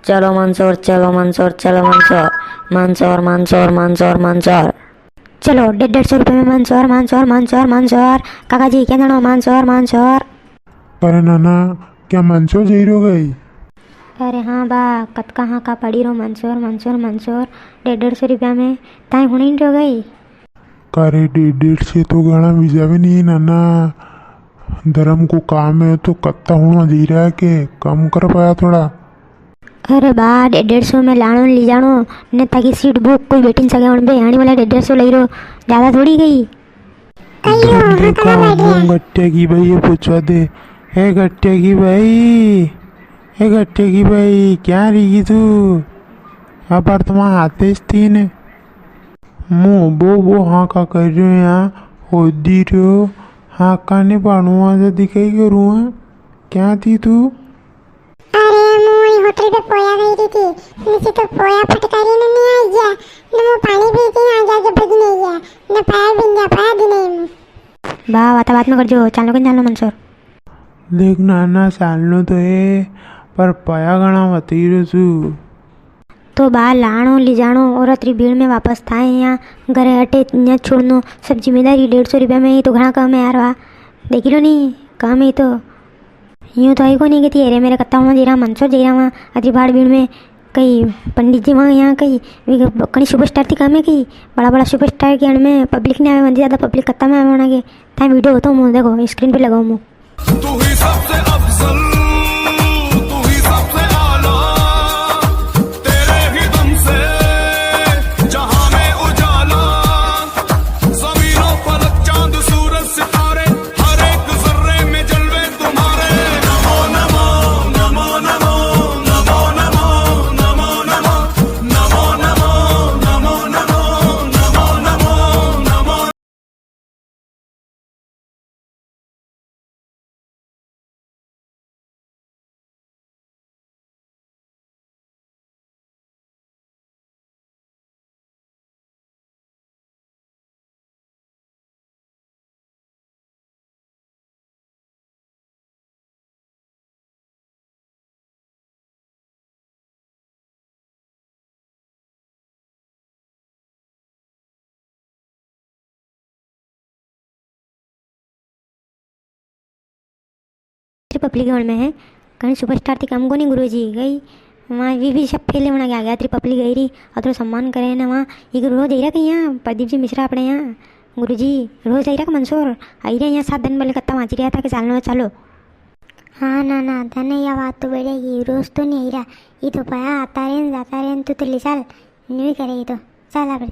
चलो मंसूर, चलो मंसूर, चलो मंसूर, मंसूर मंसूर मंसूर मंसूर। चलो 150 रुपये में मंसूर मंसूर मंसूर मंसूर। काका जी क्या जानो मंसूर मंसूर। अरे नाना, क्या मंसूर जी हो गई? अरे हाँ बा, कत कहाँ का पड़ी रो मंसूर मंसूर मंसूर 150 रुपया में ताई हुई हो गई। अरे 150 से तो गाना वीजा भी नहीं नाना। धर्म को काम है तो कत्ता होना जी रहा है के कम कर पाया थोड़ा। अरे बा 150 में लाणो ली जानो ने ताकि सीट बुक कोई बैठी सके उन पे आने वाला 150 लई रो, ज़्यादा थोड़ी गई। धंधे का मुंह गट्टे की भाई ये पूछवा दे। हे गट्टे की भाई, हे गट्टे की भाई क्या रही तू? अब तुम्हारा हाथे थी ने मुँह बो हाँ का कर रहे हो यहाँ होदी रहो। हाँ का नहीं पाणुआ से दिखाई करूँ क्या थी तू? अरे मोरी होटल पे पोया गई थी नीचे तो पोया फटकारी ने नहीं आई गया न वो पानी भी थी आ गया जब बगी नहीं गया न पैर बिन गया पैर भी नहीं। बा वाता बात में कर जो चालो के जानो मंसूर। देख नाना सालनो तो है पर पाया गणा वती रसू। तो बा लाणो ली जानो और अतरी भीड़ में वापस थाए यहाँ घरे हटे यहाँ छोड़नो सब जिम्मेदारी 150 रुपया में ही तो घना कम है यार। वाह देख लो नहीं कम ही तो यूँ तो आई को नहीं कहती अरे मेरे कत्ता वहाँ जी रहा मंसूर जी रहा वहाँ अतरी भाड़ भीड़ में कहीं पंडित जी वहाँ यहाँ कहीं कहीं सुपरस्टार थी काम है कहीं बड़ा बड़ा सुपरस्टार के में पब्लिक ने आवे ज़्यादा पब्लिक कत्ता में आवे होना के था वीडियो होता हूँ देखो स्क्रीन पे लगाऊँ मुँह। तू ही सबसे अफजल, तू ही सबसे आला, तेरे ही दम से जहां में उजाला, ज़मीनों फलक चांद सूरज सितारे हर एक जर्रे में जलवे तुम्हारे। नमो नमो नमो नमो नमो नमो नमो नमो नमो नमो नमो नमो नमो नमो। पब्लिक में है कहीं सुपरस्टार थी काम को नहीं गुरु जी गई वहाँ भी सब फैले होना क्या गया पब्लिक गई रही और थोड़ा सम्मान करे ना वहाँ ये रोज आई रहा कहीं यहाँ प्रदीप जी मिश्रा अपने यहाँ गुरु जी रोज आई रहा मंसूर आई रहा यहाँ 7 दिन पहले कत्ता वाँची रहा था कि चालो चलो। हाँ ना ना धन यह बात तो बढ़ेगी रोज तो नहीं आई रहा ये तो पाया आता रहे जाता रहे तो ले चल नहीं करेगी तो चल आप।